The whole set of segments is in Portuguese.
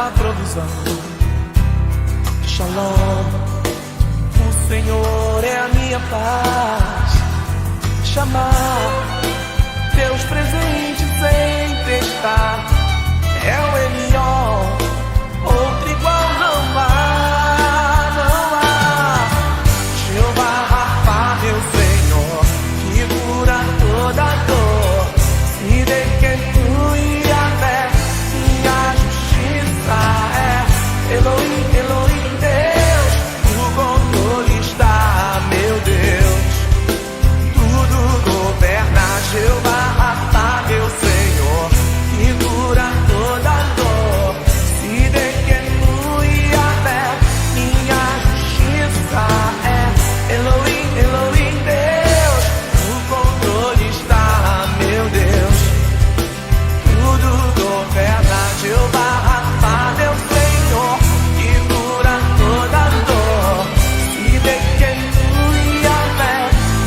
minha provisão. Shalom, o Senhor é a minha paz. Chamar teus presentes sem testar. É o Elion, outro igual não há, não há. Jeová Rafa, meu Senhor, que cura toda dor. Se de quem tu e a fé, minha justiça é. Elohim, Elohim, Deus, o controle está, meu Deus. Tudo governa, Jeová Rafa, meu Senhor, que cura toda dor. Se de quem tu e a fé, minha justiça é. Elohim, Elohim, Deus, o controle está, meu Deus. Tudo governa, Jeová Rafa, meu Senhor, que cura toda dor. Se de quem tu e a fé,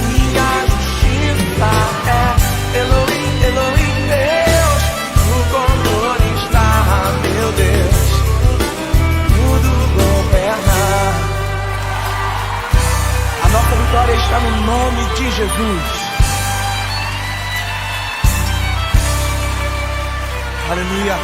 minha justiça é. Elohim, Elohim, Deus, o controle está, meu Deus. Tudo governa. A nossa vitória está no nome de Jesus. Aleluia.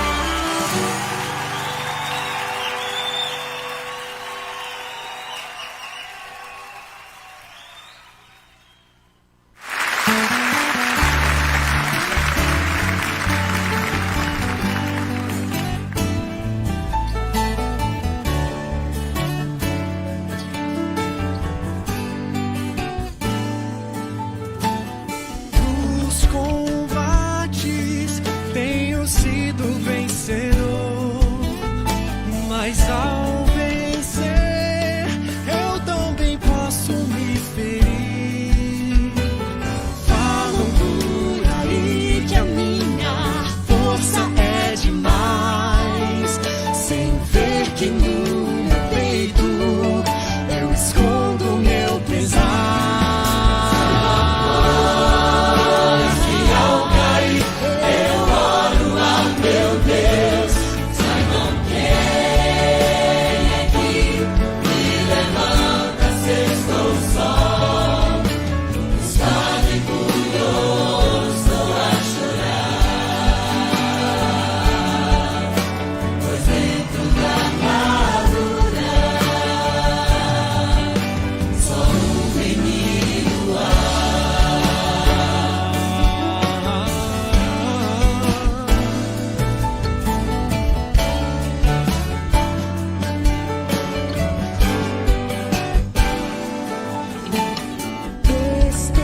Nos combates tenho sido vencedor, mas ao vencer eu também posso me ferir. Falam por aí que a minha força é demais, sem ver que no meu peito eu escondo meu pesar.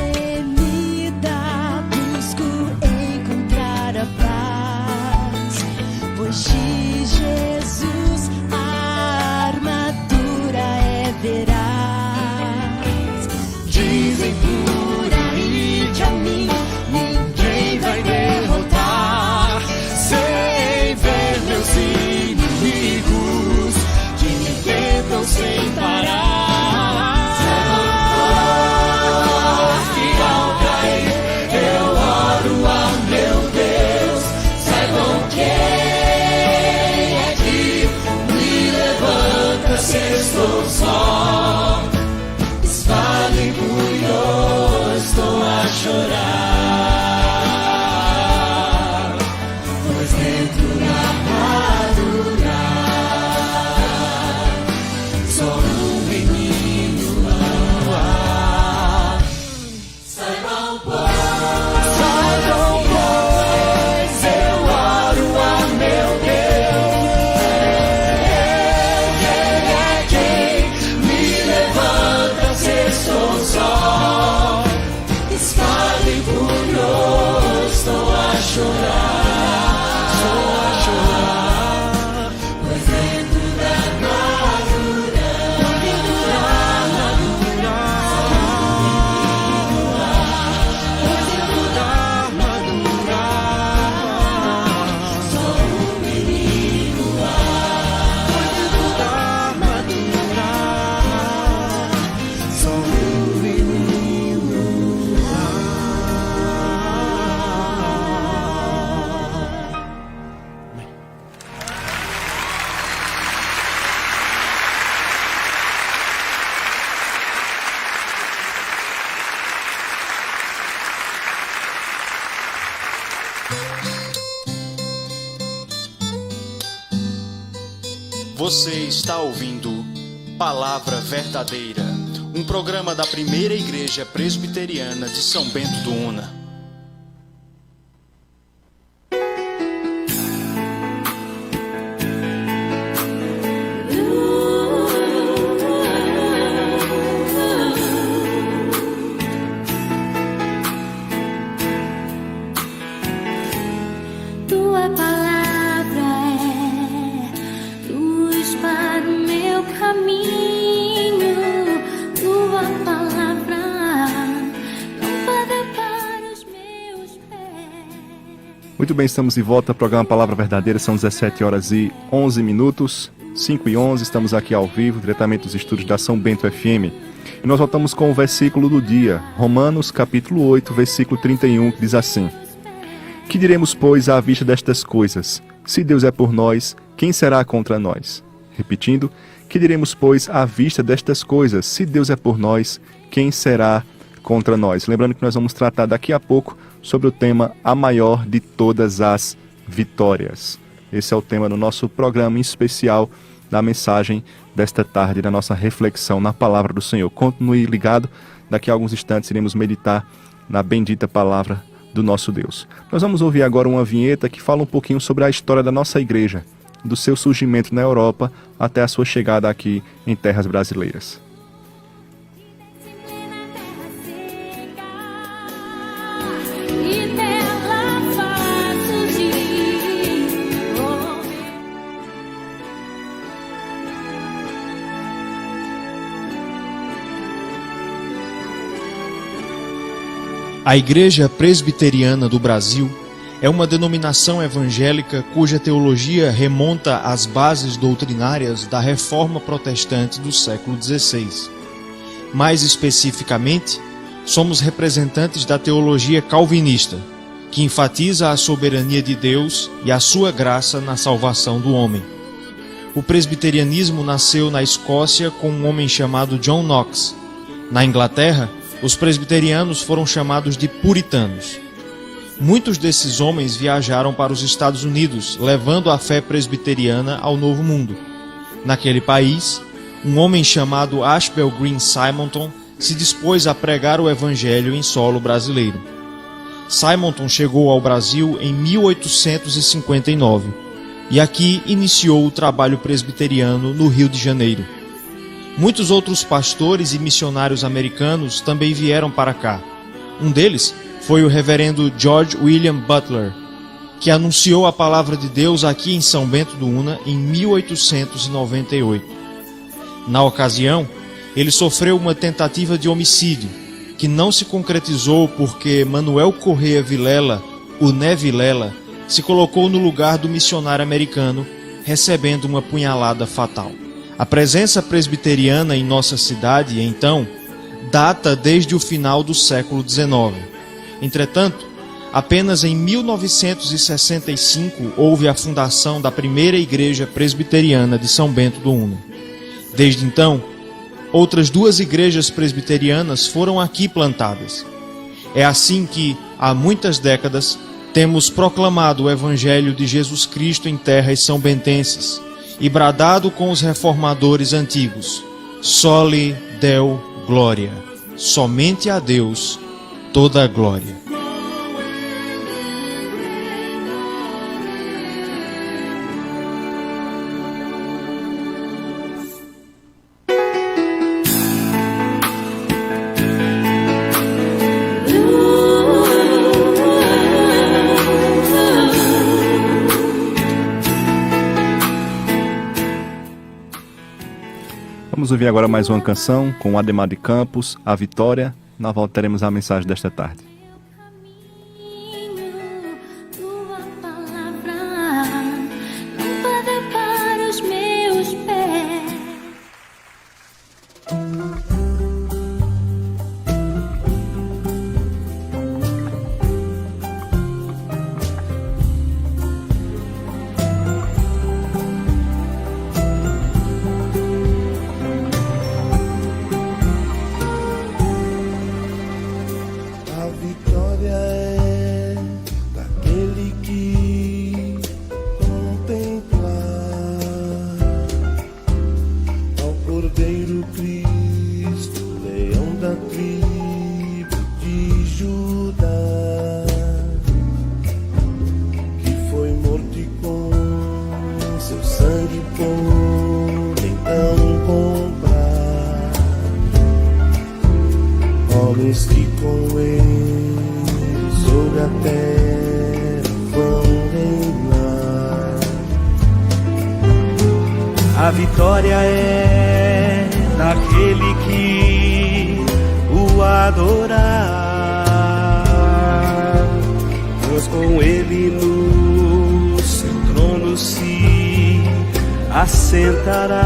Destemida, busco encontrar a paz, pois de Jesus a armadura é veraz. Dizem por aí que a mim ninguém vai derrotar, sem ver meus inimigos que me tentam sem parar. Estou só, espada em punho, estou a chorar, pois dentro da armadura só um menino não há. Saibam, pois, eu oro a meu Deus. Você está ouvindo Palavra Verdadeira, um programa da Primeira Igreja Presbiteriana de São Bento do Una. Tua palavra é luz para o meu caminho. Tua palavra, lâmpada para os meus pés. Muito bem, estamos de volta ao programa Palavra Verdadeira, são 17 horas e 11 minutos, 5 e 11, estamos aqui ao vivo, diretamente dos estúdios da São Bento FM. E nós voltamos com o versículo do dia, Romanos capítulo 8, versículo 31, que diz assim: Que diremos, pois, à vista destas coisas? Se Deus é por nós, quem será contra nós? Repetindo, que diremos, pois, à vista destas coisas? Se Deus é por nós, quem será contra nós? Lembrando que nós vamos tratar daqui a pouco sobre o tema A Maior de Todas as Vitórias. Esse é o tema do nosso programa em especial, da mensagem desta tarde, da nossa reflexão na Palavra do Senhor. Continue ligado, daqui a alguns instantes iremos meditar na bendita Palavra do nosso Deus. Nós vamos ouvir agora uma vinheta que fala um pouquinho sobre a história da nossa igreja, do seu surgimento na Europa até a sua chegada aqui em terras brasileiras. E dela faço surgir. A Igreja Presbiteriana do Brasil é uma denominação evangélica cuja teologia remonta às bases doutrinárias da Reforma Protestante do século XVI. Mais especificamente, somos representantes da teologia calvinista, que enfatiza a soberania de Deus e a sua graça na salvação do homem. O presbiterianismo nasceu na Escócia com um homem chamado John Knox. Na Inglaterra, os presbiterianos foram chamados de puritanos. Muitos desses homens viajaram para os Estados Unidos, levando a fé presbiteriana ao Novo Mundo. Naquele país, um homem chamado Ashbel Green Simonton se dispôs a pregar o evangelho em solo brasileiro. Simonton chegou ao Brasil em 1859 e aqui iniciou o trabalho presbiteriano no Rio de Janeiro. Muitos outros pastores e missionários americanos também vieram para cá. Um deles foi o reverendo George William Butler, que anunciou a palavra de Deus aqui em São Bento do Una em 1898. Na ocasião, ele sofreu uma tentativa de homicídio, que não se concretizou porque Manuel Correia Vilela, o Né Vilela, se colocou no lugar do missionário americano, recebendo uma punhalada fatal. A presença presbiteriana em nossa cidade, então, data desde o final do século XIX. Entretanto, apenas em 1965 houve a fundação da primeira igreja presbiteriana de São Bento do Una. Desde então, outras 2 igrejas presbiterianas foram aqui plantadas. É assim que, há muitas décadas, temos proclamado o Evangelho de Jesus Cristo em terras são-bentenses e bradado com os reformadores antigos: Soli Deo Gloria, somente a Deus toda a glória. Vamos ouvir agora mais uma canção com o Ademar de Campos, A Vitória. Nós voltaremos à mensagem desta tarde. Tua palavra, lâmpada para os meus pés. A A vitória é daquele que o adorar, pois com ele no seu trono se assentará.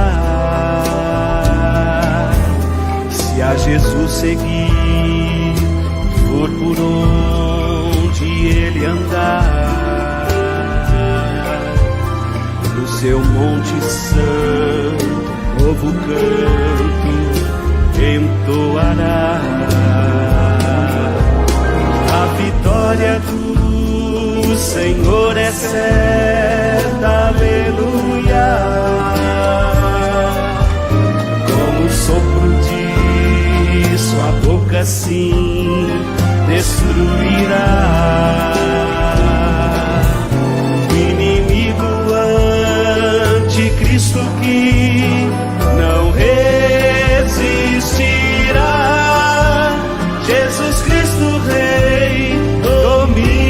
Se a Jesus seguir, for por onde ele andar, no seu monte santo, novo canto entoará. A vitória do Senhor é certa, aleluia. Como o sopro de sua boca sim destruirá o inimigo anticristo que não resistirá. Jesus Cristo Rei dominará.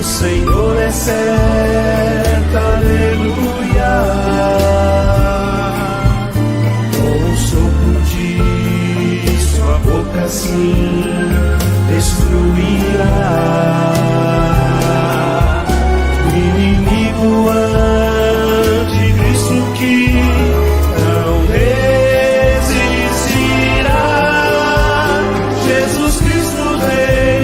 Senhor é certa, aleluia. Com o sopro de sua boca sim destruirá o inimigo anticristo que não resistirá. Jesus Cristo Rei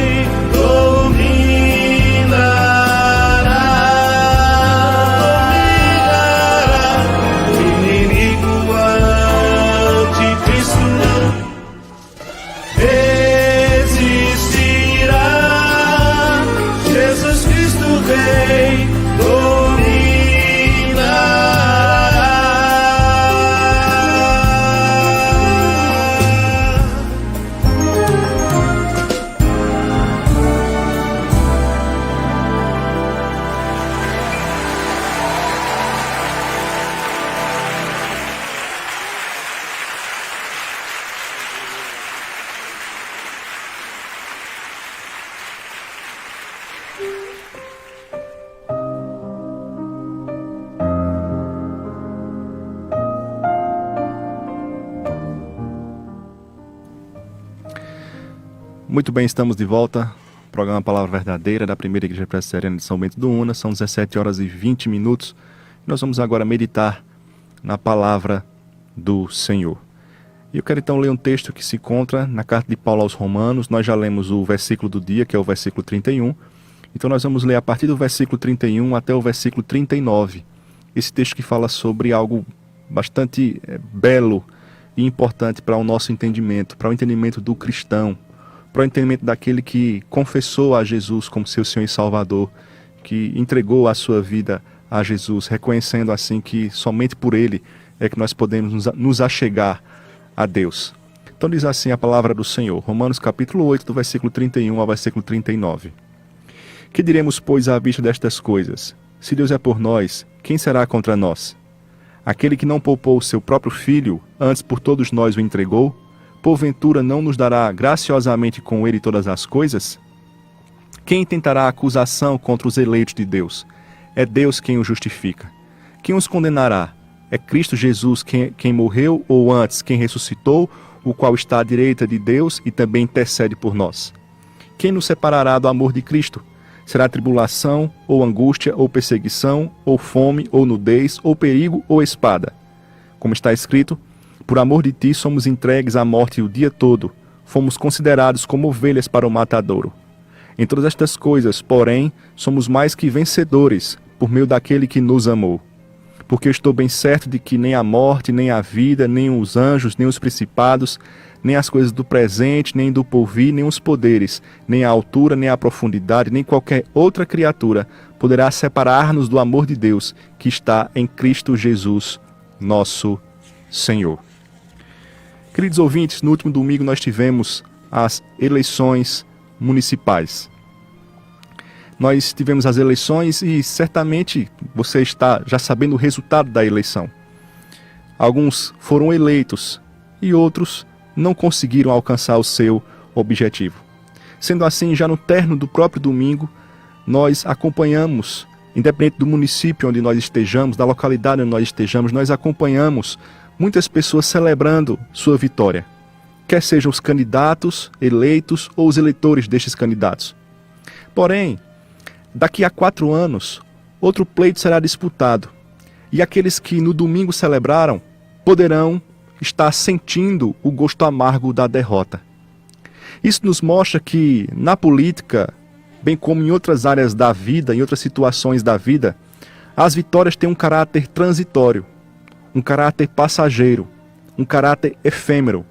Muito bem, estamos de volta. Programa Palavra Verdadeira da Primeira Igreja Presbiteriana de São Bento do Una. São 17 horas e 20 minutos. Nós vamos agora meditar na Palavra do Senhor. E eu quero então ler um texto que se encontra na carta de Paulo aos Romanos. Nós já lemos o versículo do dia, que é o versículo 31. Então nós vamos ler a partir do versículo 31 até o versículo 39. Esse texto que fala sobre algo bastante belo e importante para o nosso entendimento, para o entendimento do cristão, para o entendimento daquele que confessou a Jesus como seu Senhor e Salvador, que entregou a sua vida a Jesus, reconhecendo assim que somente por Ele é que nós podemos nos achegar a Deus. Então diz assim a palavra do Senhor, Romanos capítulo 8, do versículo 31 ao versículo 39. Que diremos, pois, à vista destas coisas? Se Deus é por nós, quem será contra nós? Aquele que não poupou o seu próprio filho, antes por todos nós o entregou, porventura não nos dará graciosamente com ele todas as coisas? Quem tentará acusação contra os eleitos de Deus? É Deus quem os justifica. Quem os condenará? É Cristo Jesus quem morreu, ou antes, quem ressuscitou, o qual está à direita de Deus e também intercede por nós. Quem nos separará do amor de Cristo? Será tribulação, ou angústia, ou perseguição, ou fome, ou nudez, ou perigo, ou espada? Como está escrito, por amor de ti somos entregues à morte o dia todo, fomos considerados como ovelhas para o matadouro. Em todas estas coisas, porém, somos mais que vencedores, por meio daquele que nos amou. porque eu estou bem certo de que nem a morte, nem a vida, nem os anjos, nem os principados, nem as coisas do presente, nem do porvir, nem os poderes, nem a altura, nem a profundidade, nem qualquer outra criatura poderá separar-nos do amor de Deus que está em Cristo Jesus, nosso Senhor. Queridos ouvintes, no último domingo nós tivemos as eleições municipais. Nós tivemos as eleições e certamente você está já sabendo o resultado da eleição. Alguns foram eleitos e outros não conseguiram alcançar o seu objetivo. Sendo assim, já no término do próprio domingo, nós acompanhamos, independente do município onde nós estejamos, da localidade onde nós estejamos, nós acompanhamos muitas pessoas celebrando sua vitória, quer sejam os candidatos eleitos ou os eleitores destes candidatos. Porém, daqui a 4 anos, outro pleito será disputado, e aqueles que no domingo celebraram poderão estar sentindo o gosto amargo da derrota. Isso nos mostra que na política, bem como em outras áreas da vida, em outras situações da vida, as vitórias têm um caráter transitório, um caráter passageiro, um caráter efêmero.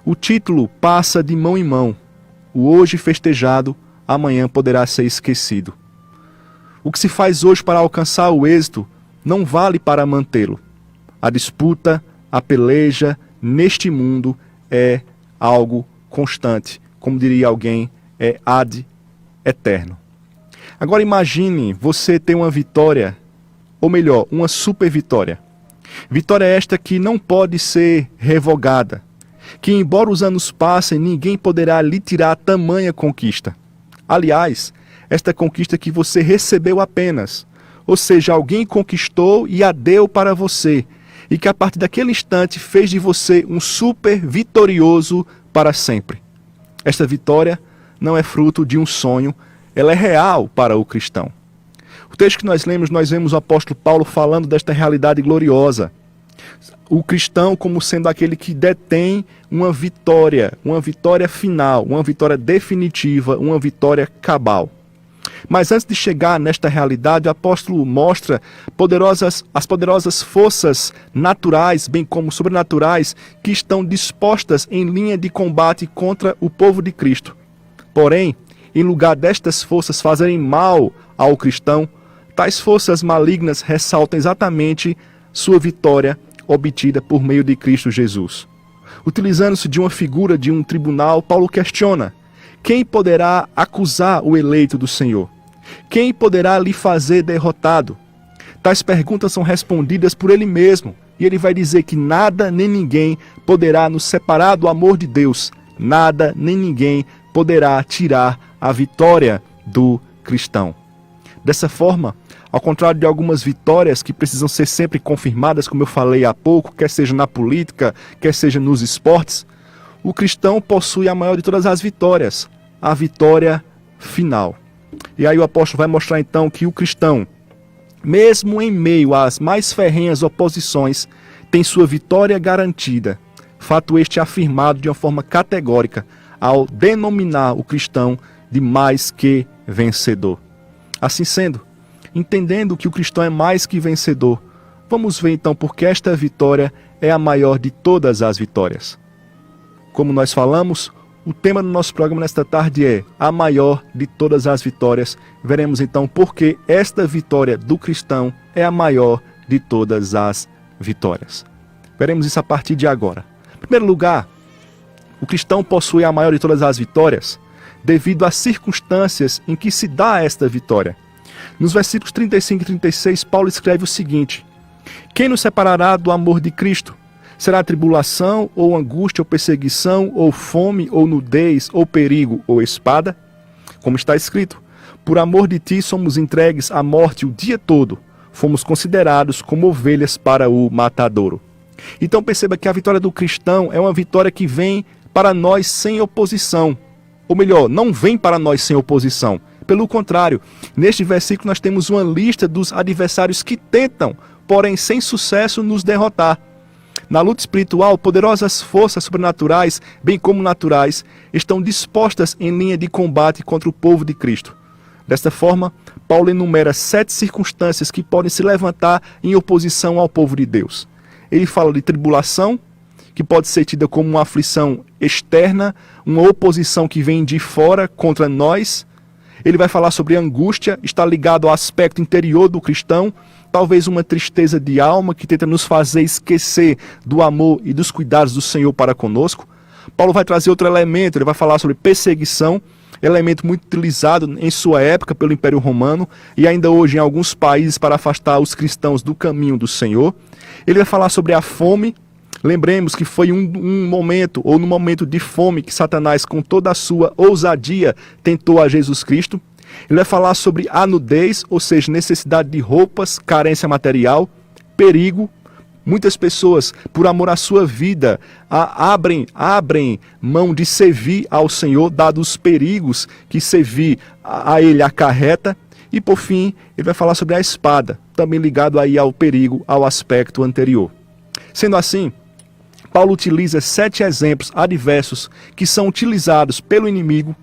O título passa de mão em mão. O hoje festejado, amanhã poderá ser esquecido. O que se faz hoje para alcançar o êxito não vale para mantê-lo. A disputa, a peleja neste mundo é algo constante. Como diria alguém, é ad eterno. Agora imagine você ter uma vitória, ou melhor, uma super vitória. Vitória esta que não pode ser revogada, que embora os anos passem, ninguém poderá lhe tirar tamanha conquista. Aliás, esta conquista que você recebeu apenas, ou seja, alguém conquistou e a deu para você, e que a partir daquele instante fez de você um super vitorioso para sempre. Esta vitória não é fruto de um sonho, ela é real para o cristão. O texto que nós vemos o apóstolo Paulo falando desta realidade gloriosa. O cristão como sendo aquele que detém uma vitória final, uma vitória definitiva, uma vitória cabal. Mas antes de chegar nesta realidade, o apóstolo mostra as poderosas forças naturais, bem como sobrenaturais, que estão dispostas em linha de combate contra o povo de Cristo. Porém, em lugar destas forças fazerem mal ao cristão, tais forças malignas ressaltam exatamente sua vitória obtida por meio de Cristo Jesus. Utilizando-se de uma figura de um tribunal, Paulo questiona: quem poderá acusar o eleito do Senhor? Quem poderá lhe fazer derrotado? Tais perguntas são respondidas por ele mesmo, e ele vai dizer que nada nem ninguém poderá nos separar do amor de Deus. Nada nem ninguém poderá tirar a vitória do cristão. Dessa forma, ao contrário de algumas vitórias que precisam ser sempre confirmadas, como eu falei há pouco, quer seja na política, quer seja nos esportes, o cristão possui a maior de todas as vitórias, a vitória final. E aí o apóstolo vai mostrar então que o cristão, mesmo em meio às mais ferrenhas oposições, tem sua vitória garantida. Fato este afirmado de uma forma categórica ao denominar o cristão de mais que vencedor. Assim sendo, entendendo que o cristão é mais que vencedor, vamos ver então porque esta vitória é a maior de todas as vitórias. Como nós falamos, o tema do nosso programa nesta tarde é a maior de todas as vitórias. Veremos então porque esta vitória do cristão é a maior de todas as vitórias. Veremos isso a partir de agora. Em primeiro lugar, o cristão possui a maior de todas as vitórias devido às circunstâncias em que se dá esta vitória. Nos versículos 35 e 36, Paulo escreve o seguinte: quem nos separará do amor de Cristo? Será tribulação, ou angústia, ou perseguição, ou fome, ou nudez, ou perigo, ou espada? Como está escrito: por amor de ti somos entregues à morte o dia todo, fomos considerados como ovelhas para o matadouro. Então perceba que a vitória do cristão é uma vitória que vem para nós sem oposição. Ou melhor, não vem para nós sem oposição. Pelo contrário, neste versículo nós temos uma lista dos adversários que tentam, porém sem sucesso, nos derrotar. Na luta espiritual, poderosas forças sobrenaturais, bem como naturais, estão dispostas em linha de combate contra o povo de Cristo. Desta forma, Paulo enumera 7 circunstâncias que podem se levantar em oposição ao povo de Deus. Ele fala de tribulação, que pode ser tida como uma aflição externa, uma oposição que vem de fora contra nós. Ele vai falar sobre angústia, está ligado ao aspecto interior do cristão, talvez uma tristeza de alma que tenta nos fazer esquecer do amor e dos cuidados do Senhor para conosco. Paulo vai trazer outro elemento, ele vai falar sobre perseguição, elemento muito utilizado em sua época pelo Império Romano e ainda hoje em alguns países para afastar os cristãos do caminho do Senhor. Ele vai falar sobre a fome. Lembremos que foi um momento, ou no momento de fome, que Satanás, com toda a sua ousadia, tentou a Jesus Cristo. Ele vai falar sobre a nudez, ou seja, necessidade de roupas, carência material, perigo. Muitas pessoas, por amor à sua vida, abrem mão de servir ao Senhor, dados os perigos que servir a Ele acarreta. E por fim, ele vai falar sobre a espada, também ligado aí ao perigo, ao aspecto anterior. Sendo assim, Paulo utiliza 7 exemplos adversos que são utilizados pelo inimigo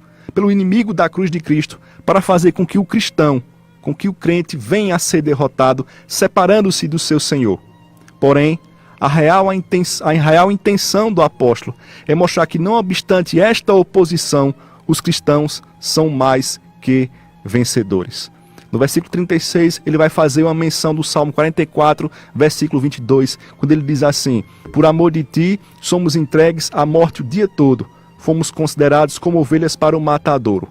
da cruz de Cristo, para fazer com que o cristão, com que o crente venha a ser derrotado, separando-se do seu Senhor. Porém, a real intenção do apóstolo é mostrar que, não obstante esta oposição, os cristãos são mais que vencedores. No versículo 36, ele vai fazer uma menção do Salmo 44, versículo 22, quando ele diz assim: por amor de ti, somos entregues à morte o dia todo, fomos considerados como ovelhas para o matadouro.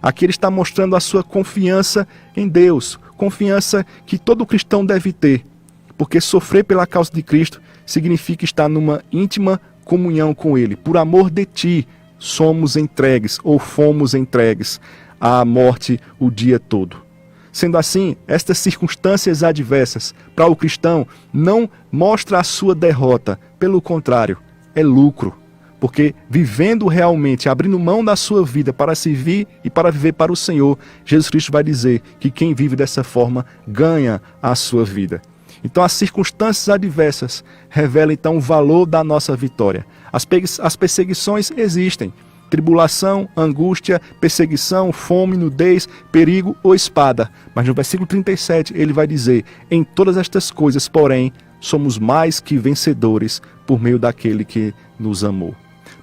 Aqui ele está mostrando a sua confiança em Deus, confiança que todo cristão deve ter, porque sofrer pela causa de Cristo significa estar numa íntima comunhão com Ele. Por amor de ti, somos entregues, ou fomos entregues à morte o dia todo. Sendo assim, estas circunstâncias adversas para o cristão não mostra a sua derrota, pelo contrário, é lucro. Porque vivendo realmente, abrindo mão da sua vida para servir e para viver para o Senhor, Jesus Cristo vai dizer que quem vive dessa forma ganha a sua vida. Então as circunstâncias adversas revelam então o valor da nossa vitória. As perseguições existem. Tribulação, angústia, perseguição, fome, nudez, perigo ou espada. Mas no versículo 37 ele vai dizer: em todas estas coisas, porém, somos mais que vencedores por meio daquele que nos amou.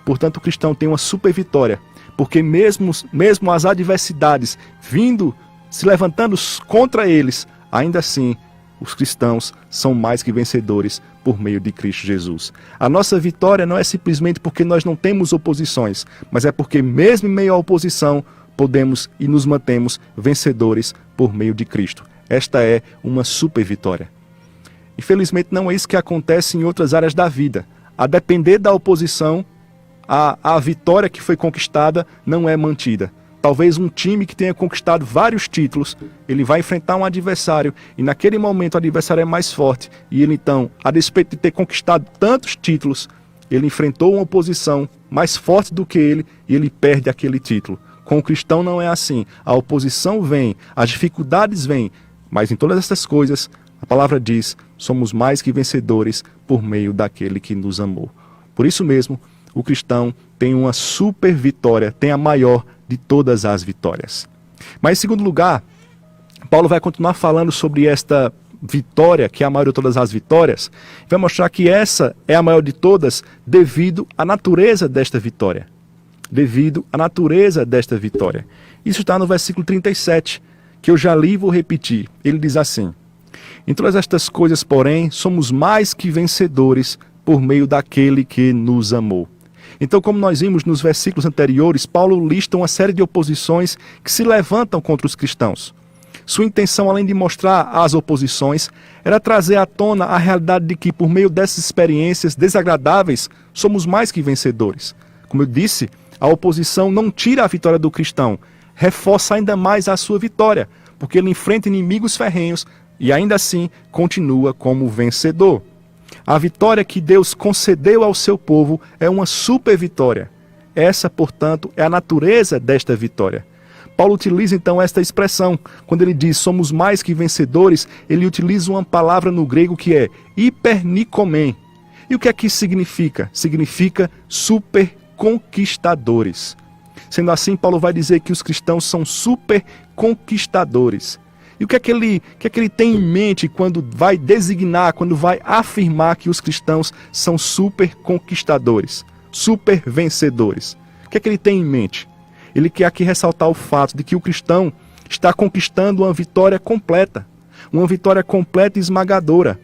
Portanto, o cristão tem uma super vitória, porque mesmo as adversidades vindo, se levantando contra eles, ainda assim, os cristãos são mais que vencedores por meio de Cristo Jesus. A nossa vitória não é simplesmente porque nós não temos oposições, mas é porque mesmo em meio à oposição, podemos e nos mantemos vencedores por meio de Cristo. Esta é uma super vitória. Infelizmente não é isso que acontece em outras áreas da vida. A depender da oposição, a vitória que foi conquistada não é mantida. Talvez um time que tenha conquistado vários títulos, ele vai enfrentar um adversário e naquele momento o adversário é mais forte. E ele então, a despeito de ter conquistado tantos títulos, ele enfrentou uma oposição mais forte do que ele e ele perde aquele título. Com o cristão não é assim. A oposição vem, as dificuldades vêm, mas em todas essas coisas, a palavra diz, somos mais que vencedores por meio daquele que nos amou. Por isso mesmo, o cristão tem uma super vitória, tem a maior de todas as vitórias. Mas em segundo lugar, Paulo vai continuar falando sobre esta vitória, que é a maior de todas as vitórias, vai mostrar que essa é a maior de todas devido à natureza desta vitória. Devido à natureza desta vitória. Isso está no versículo 37, que eu já li e vou repetir. Ele diz assim: em todas estas coisas, porém, somos mais que vencedores por meio daquele que nos amou. Então, como nós vimos nos versículos anteriores, Paulo lista uma série de oposições que se levantam contra os cristãos. Sua intenção, além de mostrar as oposições, era trazer à tona a realidade de que, por meio dessas experiências desagradáveis, somos mais que vencedores. Como eu disse, a oposição não tira a vitória do cristão, reforça ainda mais a sua vitória, porque ele enfrenta inimigos ferrenhos e ainda assim continua como vencedor. A vitória que Deus concedeu ao seu povo é uma super vitória. Essa, portanto, é a natureza desta vitória. Paulo utiliza então esta expressão. Quando ele diz somos mais que vencedores, ele utiliza uma palavra no grego que é hipernikomên. E o que é que isso significa? Significa super conquistadores. Sendo assim, Paulo vai dizer que os cristãos são super conquistadores. E o que é que ele tem em mente quando vai designar, quando vai afirmar que os cristãos são super conquistadores, super vencedores? O que é que ele tem em mente? Ele quer aqui ressaltar o fato de que o cristão está conquistando uma vitória completa e esmagadora.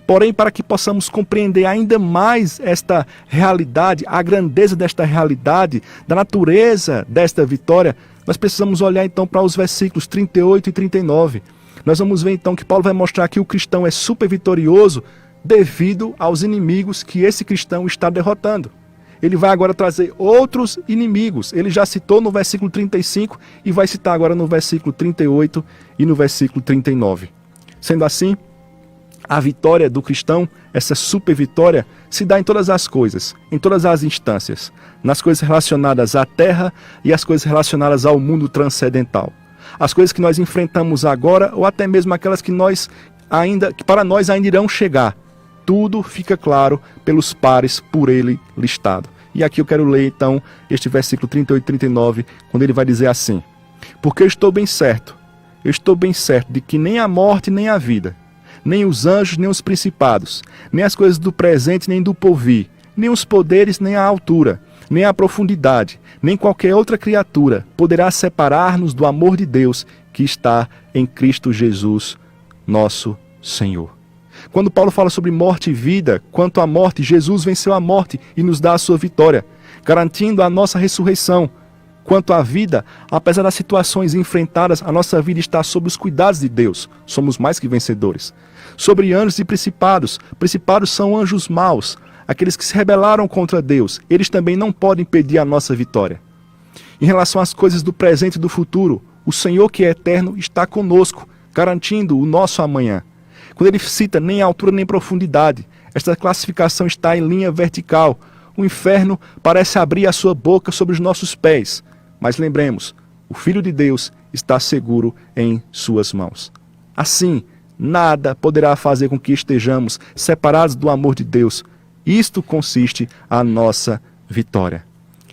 Porém, para que possamos compreender ainda mais esta realidade, a grandeza desta realidade, da natureza desta vitória, nós precisamos olhar então para os versículos 38 e 39. Nós vamos ver então que Paulo vai mostrar que o cristão é super vitorioso devido aos inimigos que esse cristão está derrotando. Ele vai agora trazer outros inimigos. Ele já citou no versículo 35 e vai citar agora no versículo 38 e no versículo 39. Sendo assim, a vitória do cristão, essa super vitória, se dá em todas as coisas, em todas as instâncias, nas coisas relacionadas à terra e as coisas relacionadas ao mundo transcendental. As coisas que nós enfrentamos agora ou até mesmo aquelas que para nós ainda irão chegar. Tudo fica claro pelos pares por ele listado. E aqui eu quero ler então este versículo 38 e 39, quando ele vai dizer assim: porque eu estou bem certo de que nem a morte nem a vida, nem os anjos, nem os principados, nem as coisas do presente, nem do porvir, nem os poderes, nem a altura, nem a profundidade, nem qualquer outra criatura poderá separar-nos do amor de Deus que está em Cristo Jesus, nosso Senhor. Quando Paulo fala sobre morte e vida, quanto à morte, Jesus venceu a morte e nos dá a sua vitória, garantindo a nossa ressurreição. Quanto à vida, apesar das situações enfrentadas, a nossa vida está sob os cuidados de Deus. Somos mais que vencedores. Sobre anjos e principados. Principados são anjos maus, aqueles que se rebelaram contra Deus. Eles também não podem impedir a nossa vitória. Em relação às coisas do presente e do futuro, o Senhor que é eterno está conosco, garantindo o nosso amanhã. Quando ele cita nem altura nem profundidade, esta classificação está em linha vertical. O inferno parece abrir a sua boca sobre os nossos pés. Mas lembremos, o Filho de Deus está seguro em suas mãos. Assim, nada poderá fazer com que estejamos separados do amor de Deus. Isto consiste a nossa vitória.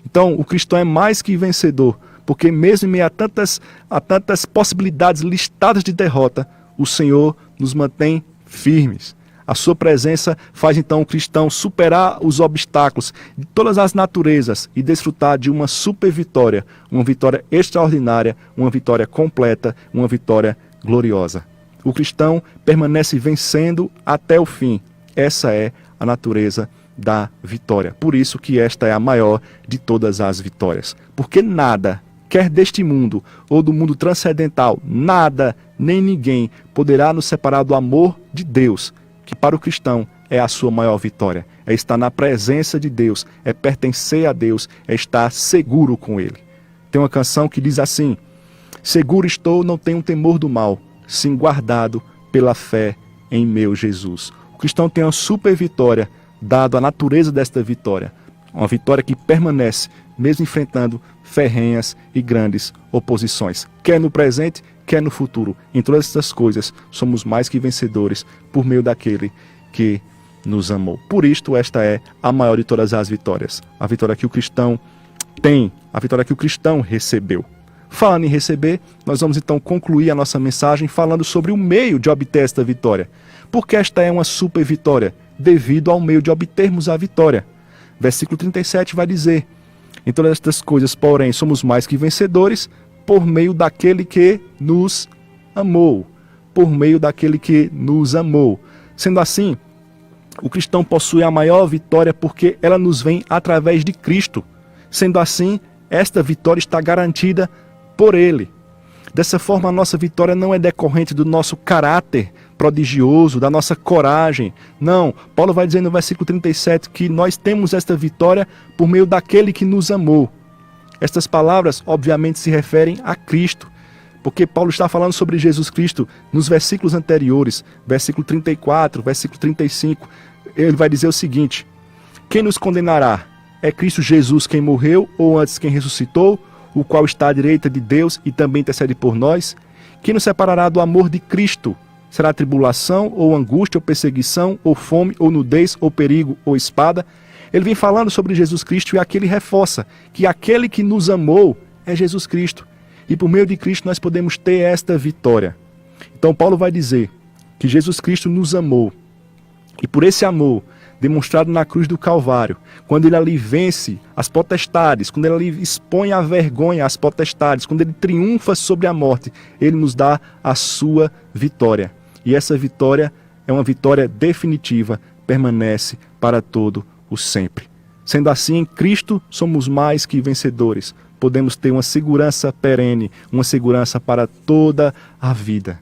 Então, o cristão é mais que vencedor, porque mesmo em meio a tantas possibilidades listadas de derrota, o Senhor nos mantém firmes. A sua presença faz então o cristão superar os obstáculos de todas as naturezas e desfrutar de uma super vitória, uma vitória extraordinária, uma vitória completa, uma vitória gloriosa. O cristão permanece vencendo até o fim. Essa é a natureza da vitória. Por isso que esta é a maior de todas as vitórias. Porque nada, quer deste mundo ou do mundo transcendental, nada nem ninguém poderá nos separar do amor de Deus, que para o cristão é a sua maior vitória. É estar na presença de Deus, é pertencer a Deus, é estar seguro com Ele. Tem uma canção que diz assim: seguro estou, não tenho temor do mal, sim guardado pela fé em meu Jesus. O cristão tem uma super vitória, dado a natureza desta vitória. Uma vitória que permanece, mesmo enfrentando ferrenhas e grandes oposições. Quer no presente, quer no futuro. Em todas essas coisas, somos mais que vencedores por meio daquele que nos amou. Por isto, esta é a maior de todas as vitórias. A vitória que o cristão tem, a vitória que o cristão recebeu. Falando em receber, nós vamos então concluir a nossa mensagem falando sobre o meio de obter esta vitória. Porque esta é uma super vitória, devido ao meio de obtermos a vitória. Versículo 37 vai dizer: em todas estas coisas, porém, somos mais que vencedores por meio daquele que nos amou. Por meio daquele que nos amou. Sendo assim, o cristão possui a maior vitória porque ela nos vem através de Cristo. Sendo assim, esta vitória está garantida por Ele. Dessa forma, a nossa vitória não é decorrente do nosso caráter prodigioso, da nossa coragem. Não, Paulo vai dizer no versículo 37 que nós temos esta vitória por meio daquele que nos amou. Estas palavras, obviamente, se referem a Cristo, porque Paulo está falando sobre Jesus Cristo nos versículos anteriores, versículo 34, versículo 35. Ele vai dizer o seguinte: quem nos condenará? É Cristo Jesus quem morreu, ou antes quem ressuscitou, o qual está à direita de Deus e também intercede por nós? Quem nos separará do amor de Cristo? Será tribulação, ou angústia, ou perseguição, ou fome, ou nudez, ou perigo, ou espada? Ele vem falando sobre Jesus Cristo e aqui ele reforça que aquele que nos amou é Jesus Cristo. E por meio de Cristo nós podemos ter esta vitória. Então Paulo vai dizer que Jesus Cristo nos amou. E por esse amor, demonstrado na cruz do Calvário, quando ele ali vence as potestades, quando ele ali expõe a vergonha às potestades, quando ele triunfa sobre a morte, ele nos dá a sua vitória. E essa vitória é uma vitória definitiva, permanece para todo o sempre. Sendo assim, em Cristo somos mais que vencedores. Podemos ter uma segurança perene, uma segurança para toda a vida.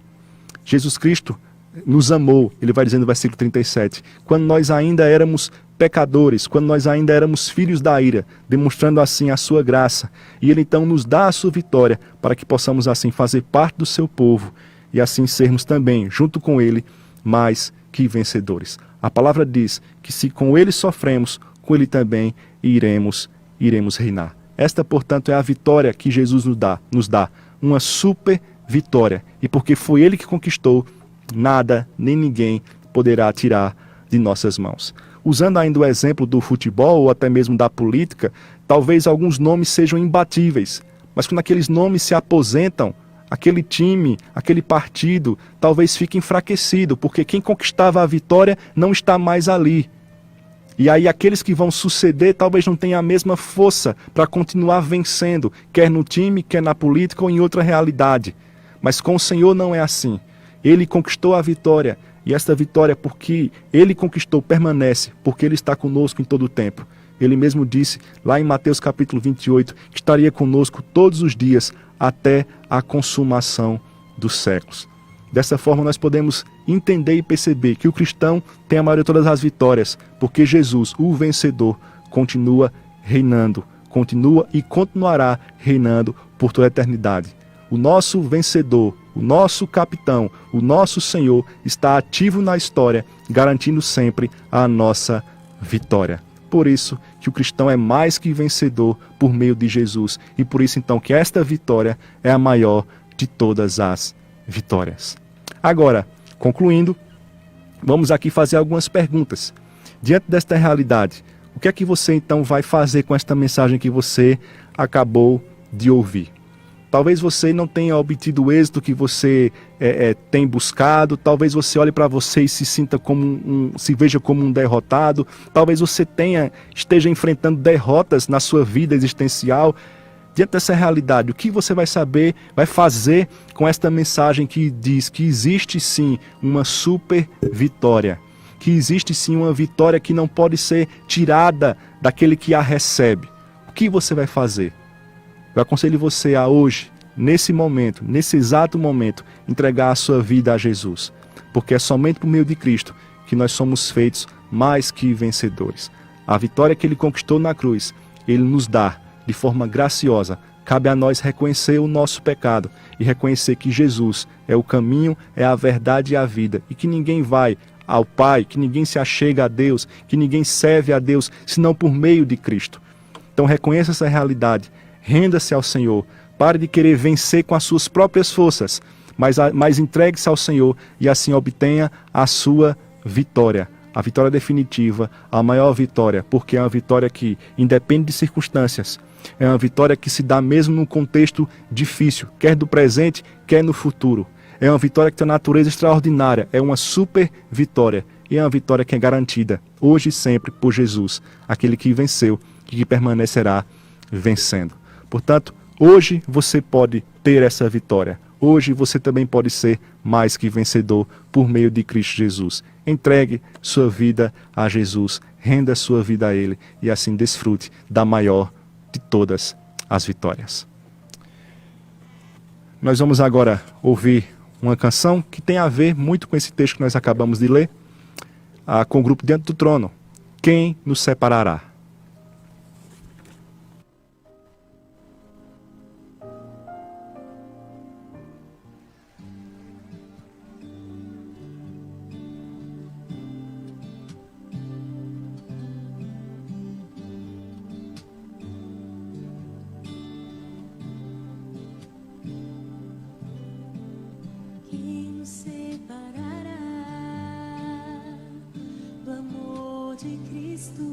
Jesus Cristo nos amou, ele vai dizendo no versículo 37, quando nós ainda éramos pecadores, quando nós ainda éramos filhos da ira, demonstrando assim a sua graça. E ele então nos dá a sua vitória para que possamos assim fazer parte do seu povo e assim sermos também, junto com ele, mais que vencedores. A palavra diz que se com ele sofremos, com ele também iremos reinar. Esta, portanto, é a vitória que Jesus nos dá, uma super vitória. E porque foi ele que conquistou, nada nem ninguém poderá tirar de nossas mãos. Usando ainda o exemplo do futebol ou até mesmo da política, talvez alguns nomes sejam imbatíveis, mas quando aqueles nomes se aposentam, aquele time, aquele partido, talvez fique enfraquecido, porque quem conquistava a vitória não está mais ali. E aí aqueles que vão suceder talvez não tenham a mesma força para continuar vencendo, quer no time, quer na política ou em outra realidade. Mas com o Senhor não é assim. Ele conquistou a vitória, e esta vitória, porque ele conquistou, permanece, porque ele está conosco em todo o tempo. Ele mesmo disse, lá em Mateus capítulo 28, que estaria conosco todos os dias, até a consumação dos séculos. Dessa forma nós podemos entender e perceber que o cristão tem a maior de todas as vitórias, porque Jesus, o vencedor, continua reinando, continua e continuará reinando por toda a eternidade. O nosso vencedor, o nosso capitão, o nosso Senhor está ativo na história, garantindo sempre a nossa vitória. Por isso que o cristão é mais que vencedor por meio de Jesus. E por isso então que esta vitória é a maior de todas as vitórias. Agora, concluindo, vamos aqui fazer algumas perguntas. Diante desta realidade, o que é que você então vai fazer com esta mensagem que você acabou de ouvir? Talvez você não tenha obtido o êxito que você tem buscado. Talvez você olhe para você e se sinta se veja como um derrotado. Talvez você esteja enfrentando derrotas na sua vida existencial. Diante dessa realidade, o que você vai fazer com esta mensagem que diz que existe sim uma super vitória, que existe sim uma vitória que não pode ser tirada daquele que a recebe? O que você vai fazer? Eu aconselho você a hoje, nesse momento, nesse exato momento, entregar a sua vida a Jesus. Porque é somente por meio de Cristo que nós somos feitos mais que vencedores. A vitória que ele conquistou na cruz, ele nos dá de forma graciosa. Cabe a nós reconhecer o nosso pecado e reconhecer que Jesus é o caminho, é a verdade e a vida. E que ninguém vai ao Pai, que ninguém se achega a Deus, que ninguém serve a Deus, senão por meio de Cristo. Então reconheça essa realidade. Renda-se ao Senhor, pare de querer vencer com as suas próprias forças, mas entregue-se ao Senhor e assim obtenha a sua vitória, a vitória definitiva, a maior vitória, porque é uma vitória que independe de circunstâncias, é uma vitória que se dá mesmo num contexto difícil, quer do presente, quer no futuro. É uma vitória que tem uma natureza extraordinária, é uma super vitória, e é uma vitória que é garantida, hoje e sempre, por Jesus, aquele que venceu e que permanecerá vencendo. Portanto, hoje você pode ter essa vitória. Hoje você também pode ser mais que vencedor por meio de Cristo Jesus. Entregue sua vida a Jesus, renda sua vida a Ele e assim desfrute da maior de todas as vitórias. Nós vamos agora ouvir uma canção que tem a ver muito com esse texto que nós acabamos de ler, com o grupo Diante do Trono. Quem nos separará? Quem nos separará do amor de Cristo?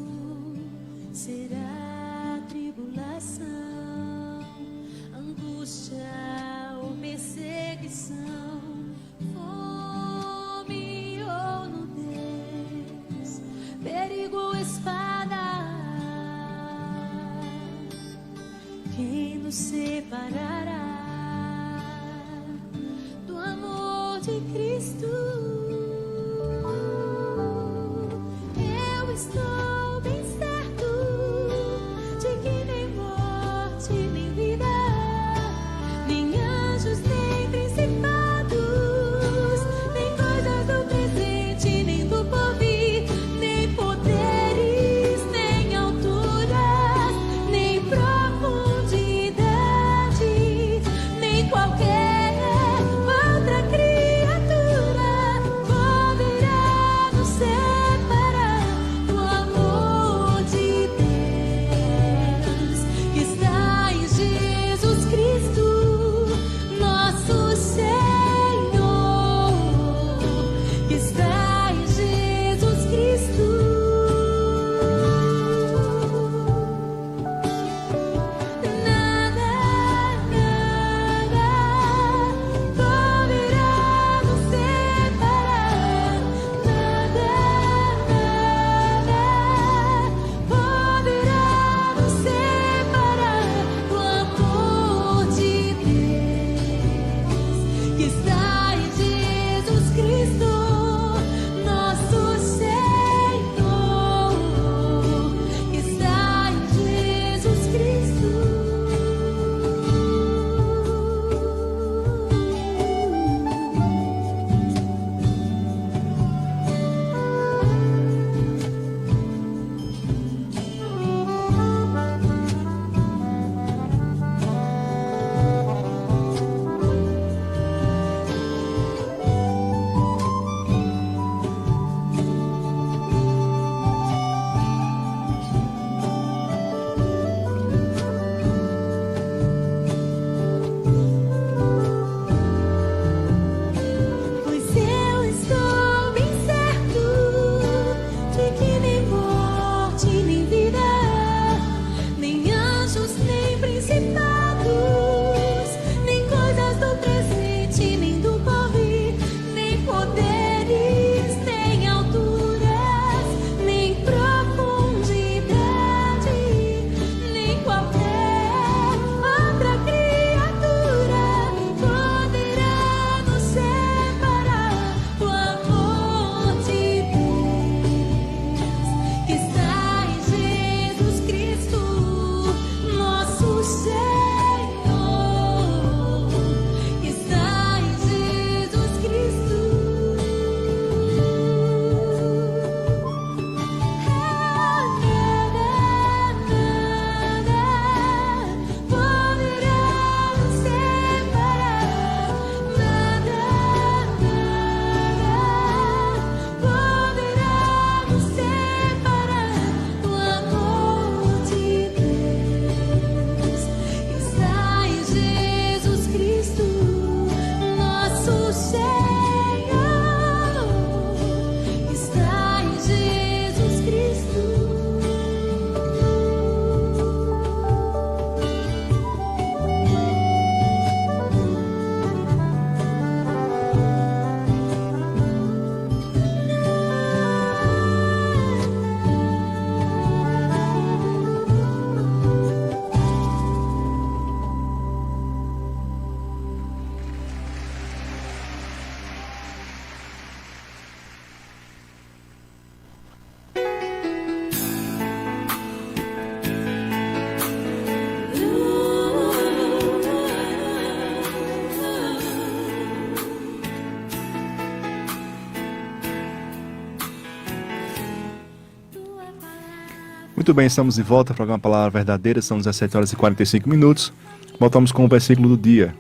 Muito bem, estamos de volta ao programa Palavra Verdadeira, são 17 horas e 45 minutos. Voltamos com o versículo do dia.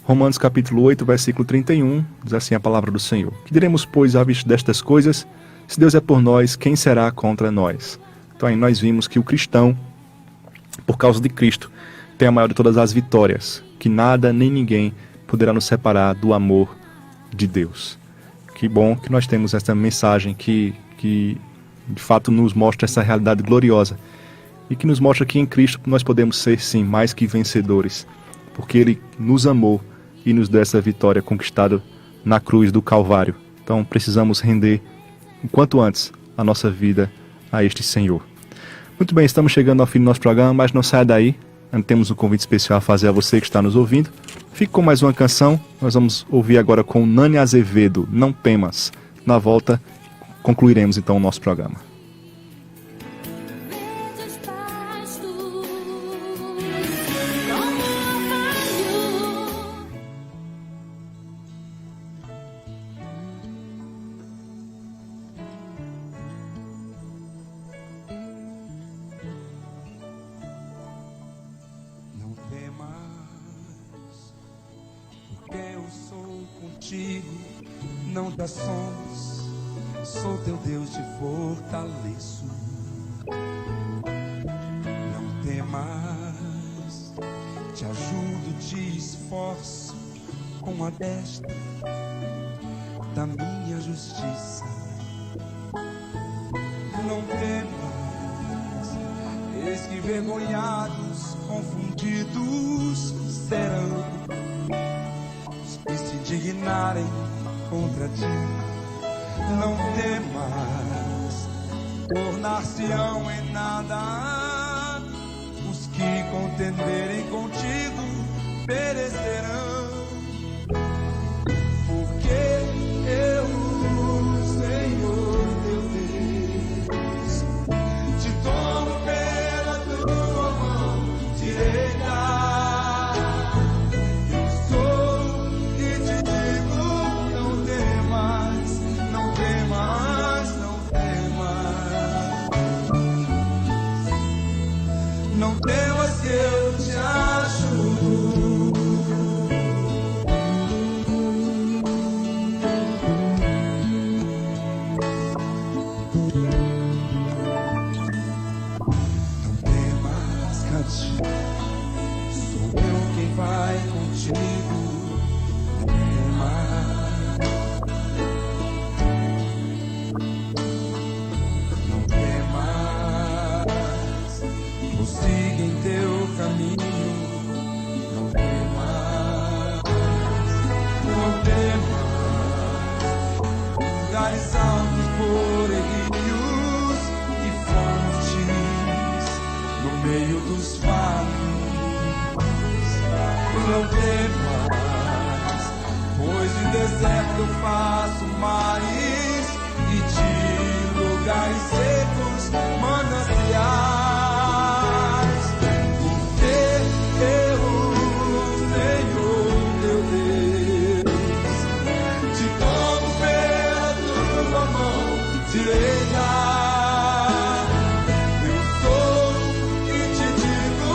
Romanos capítulo 8, versículo 31, diz assim a palavra do Senhor. Que diremos, pois, à vista destas coisas? Se Deus é por nós, quem será contra nós? Então aí nós vimos que o cristão, por causa de Cristo, tem a maior de todas as vitórias, que nada nem ninguém poderá nos separar do amor de Deus. Que bom que nós temos essa mensagem que de fato nos mostra essa realidade gloriosa e que nos mostra que em Cristo nós podemos ser sim mais que vencedores, porque Ele nos amou e nos deu essa vitória conquistada na cruz do Calvário. Então precisamos render o quanto antes a nossa vida a este Senhor. Muito bem, estamos chegando ao fim do nosso programa, mas não saia daí, temos um convite especial a fazer a você que está nos ouvindo. Fique com mais uma canção, nós vamos ouvir agora com Nani Azevedo, Não Temas. Na volta, concluiremos então o nosso programa. Verdes pastos, como orvalho. Não temas, porque eu sou contigo. Não te assombres, sou teu Deus, te fortaleço. Não temas, te ajudo, te esforço com a destra da minha justiça. Não temas, eis que envergonhados, confundidos serão os que se indignarem contra ti. Não temas, tornar-se-ão em nada os que contenderem contigo perecerão. Porque eu, Senhor teu Deus, te tomo pela tua mão direita. Eu sou e te digo, não temas, não temas, não temas. Não temas que eu te ajudo. Não temas, cante, sou eu quem vai contigo. Não temas, não temas, prossiga em teu caminho. Não temas, não temas, lugares altos, moreiros e fontes no meio dos vales. Não temas, pois de deserto eu faço mares e de lugares secos mananciais. Porque eu, Senhor teu Deus, te tomo pela tua mão direita. Eu sou e te digo,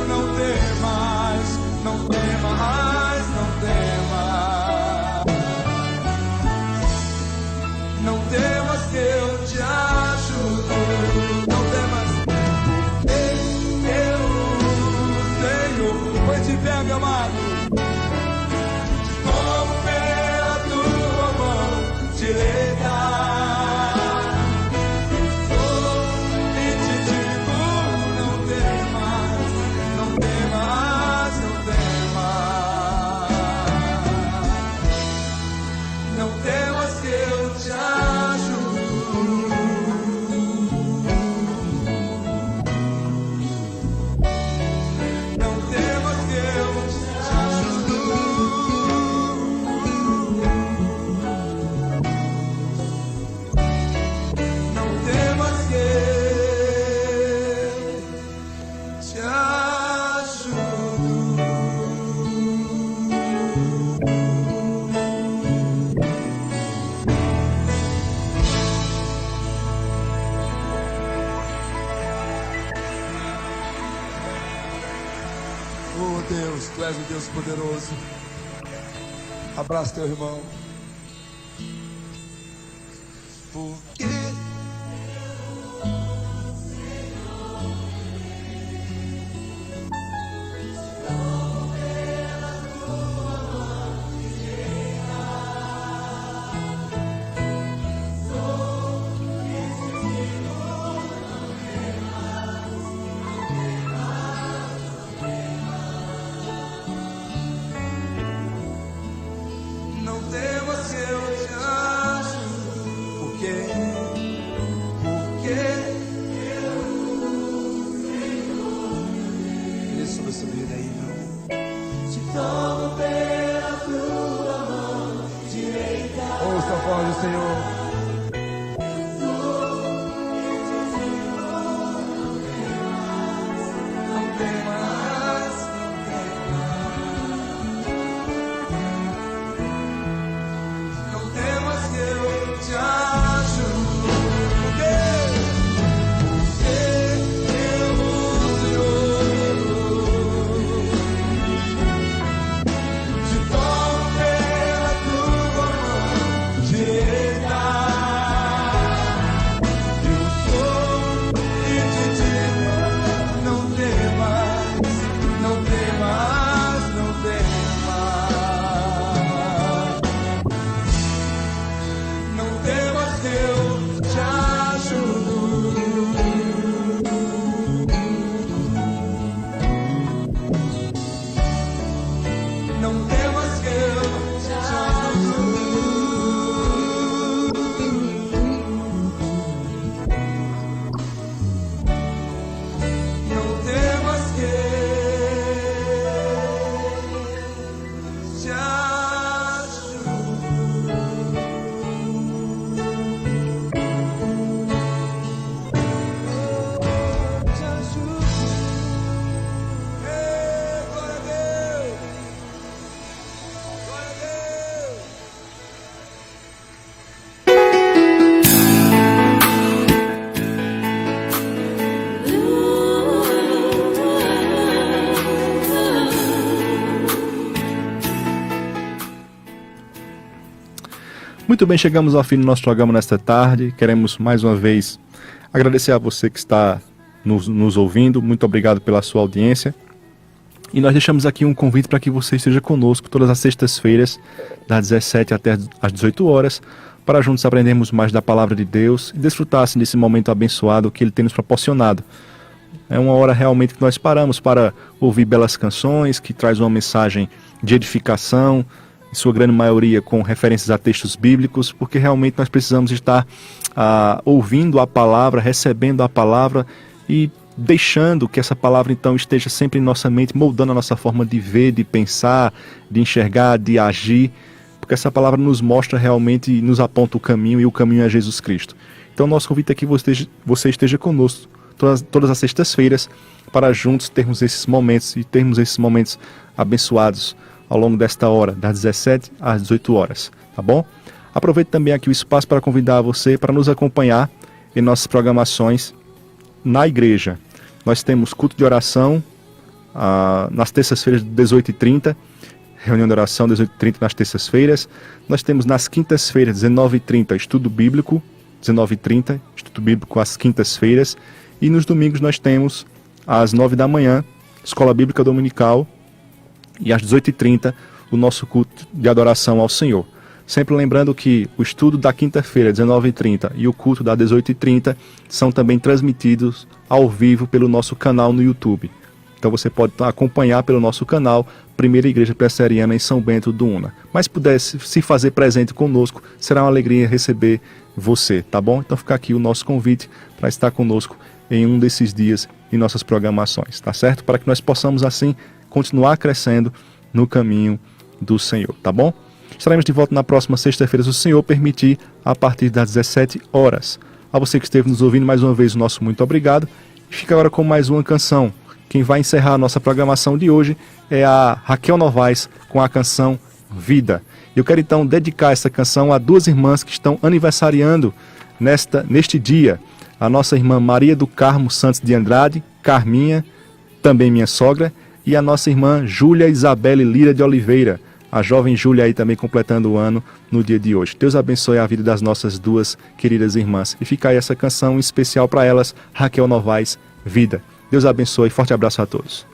não temas, não temas, não temas. Não temas que eu te ajudo. Não temas, porque eu, Senhor, pois te pego, meu amado, te tomo pela tua mão direita. Deus, Tu és o Deus poderoso. Abraça teu irmão. Porque não temas que eu te ajudo. Porque isso sobre essa vida aí, não. Te tomo pela tua mão direita. Ouça a voz do Senhor. Não temas, não temas que eu te ajudo. Porque eu te tomo pela tua mão direita. Eu sou e te digo, não temas, não temas, não temas. Não temas que eu te ajudo. Não temas que eu te ajudo. Não temas que te ajudo. Te ajudo. Ei, glória a Deus. Glória a Deus. Muito bem, chegamos ao fim do nosso programa nesta tarde. Queremos mais uma vez agradecer a você que está nos ouvindo. Muito obrigado pela sua audiência. E nós deixamos aqui um convite para que você esteja conosco todas as sextas-feiras, das 17 até às 18 horas, para juntos aprendermos mais da Palavra de Deus e desfrutarmos desse momento abençoado que Ele tem nos proporcionado. É uma hora realmente que nós paramos para ouvir belas canções, que traz uma mensagem de edificação, em sua grande maioria com referências a textos bíblicos, porque realmente nós precisamos estar ouvindo a palavra, recebendo a palavra e deixando que essa palavra então esteja sempre em nossa mente, moldando a nossa forma de ver, de pensar, de enxergar, de agir, porque essa palavra nos mostra realmente e nos aponta o caminho, e o caminho é Jesus Cristo. Então nosso convite é que você esteja conosco todas as sextas-feiras, para juntos termos esses momentos e termos esses momentos abençoados ao longo desta hora, das 17 às 18 horas, tá bom? Aproveito também aqui o espaço para convidar você para nos acompanhar em nossas programações na igreja. Nós temos culto de oração nas terças-feiras, 18h30, reunião de oração, 18h30 nas terças-feiras. Nós temos nas quintas-feiras, 19h30, estudo bíblico, 19h30, estudo bíblico às quintas-feiras. E nos domingos nós temos, às 9 da manhã, escola bíblica dominical, e às 18h30, o nosso culto de adoração ao Senhor. Sempre lembrando que o estudo da quinta-feira, 19h30, e o culto da 18h30 são também transmitidos ao vivo pelo nosso canal no YouTube. Então você pode acompanhar pelo nosso canal Primeira Igreja Presbiteriana em São Bento do Una. Mas se puder se fazer presente conosco, será uma alegria receber você, tá bom? Então fica aqui o nosso convite para estar conosco em um desses dias em nossas programações, tá certo? Para que nós possamos assim continuar crescendo no caminho do Senhor, tá bom? Estaremos de volta na próxima sexta-feira, se o Senhor permitir, a partir das 17 horas. A você que esteve nos ouvindo, mais uma vez, o nosso muito obrigado. Fica agora com mais uma canção. Quem vai encerrar a nossa programação de hoje é a Raquel Novaes com a canção Vida. Eu quero então dedicar essa canção a duas irmãs que estão aniversariando neste dia. A nossa irmã Maria do Carmo Santos de Andrade, Carminha, também minha sogra, e a nossa irmã Júlia Isabelle Lira de Oliveira, a jovem Júlia aí também completando o ano no dia de hoje. Deus abençoe a vida das nossas duas queridas irmãs. E fica aí essa canção especial para elas, Raquel Novaes, Vida. Deus abençoe, forte abraço a todos.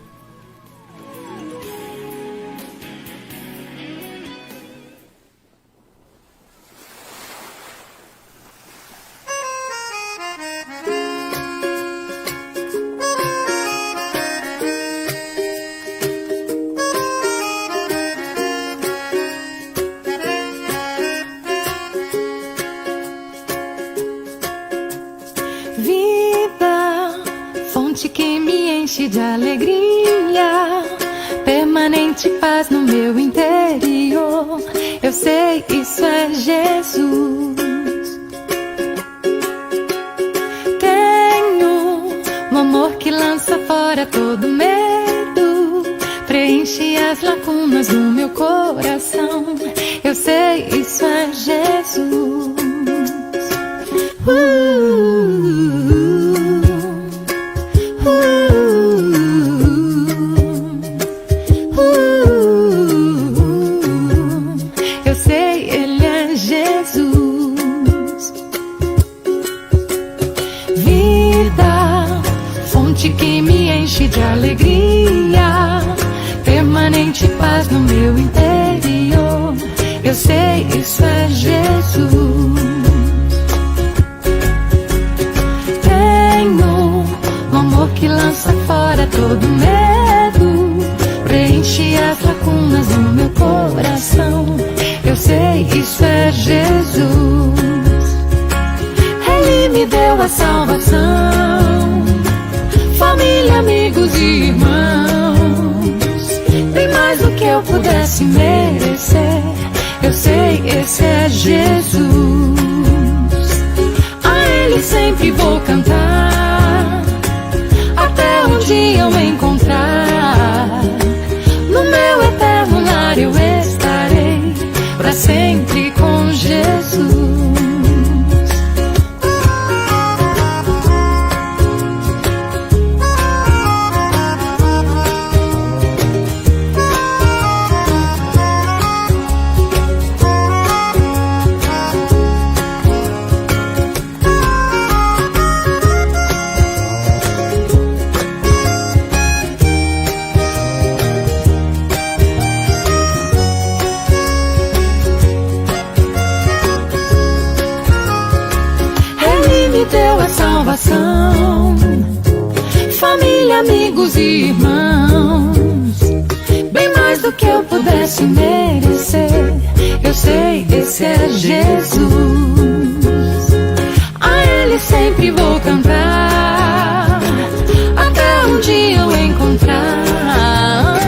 Que me enche de alegria, permanente paz no meu interior. Eu sei, isso é Jesus. Tenho um amor que lança fora todo medo, preenche as lacunas do meu coração. Eu sei, isso é Jesus. Eu sei, Ele é Jesus. Vida, fonte que me enche de alegria, permanente paz no meu interior. Eu sei, isso é Jesus. Tenho um amor que lança fora todo medo, preenche as lacunas do meu coração. Eu sei, isso é Jesus. Ele me deu a salvação, família, amigos e irmãos, bem mais do que eu pudesse merecer. Eu sei, esse é Jesus. A Ele sempre vou cantar, até um dia eu encontrar. No meu eterno lar eu estarei, pra sempre com Jesus. Deu a salvação, família, amigos e irmãos, bem mais do que eu pudesse merecer. Eu sei, esse é Jesus. A Ele sempre vou cantar, até um dia eu encontrar.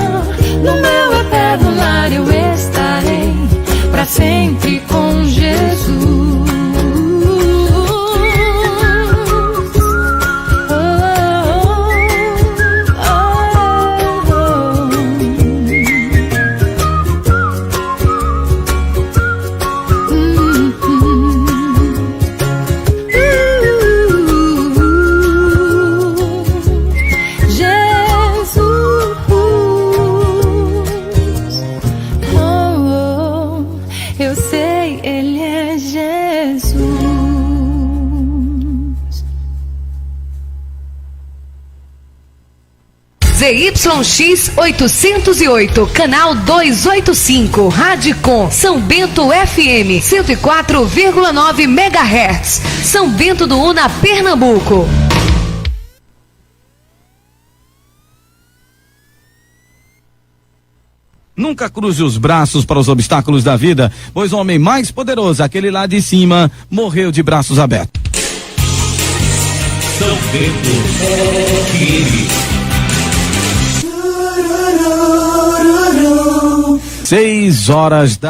No meu eterno lar eu estarei, pra sempre com Jesus. ZYX 808, canal 285, Radicom, São Bento FM, 104,9 MHz, São Bento do Una, Pernambuco. Nunca cruze os braços para os obstáculos da vida, pois o homem mais poderoso, aquele lá de cima, morreu de braços abertos. São Bento FM. 6h.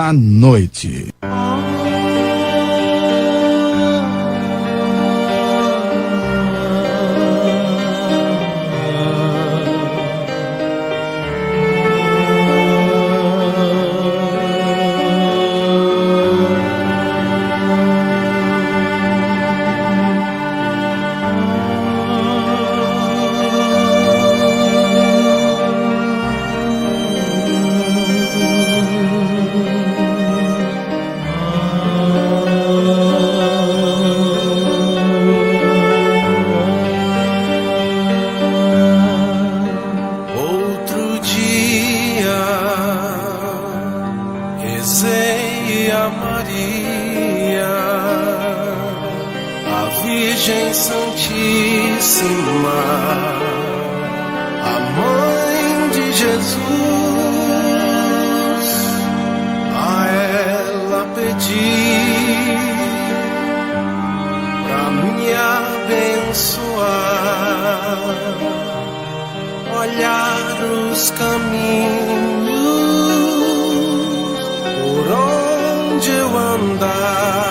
Virgem Santíssima, a Mãe de Jesus, a ela pedi pra me abençoar, olhar os caminhos por onde eu andar.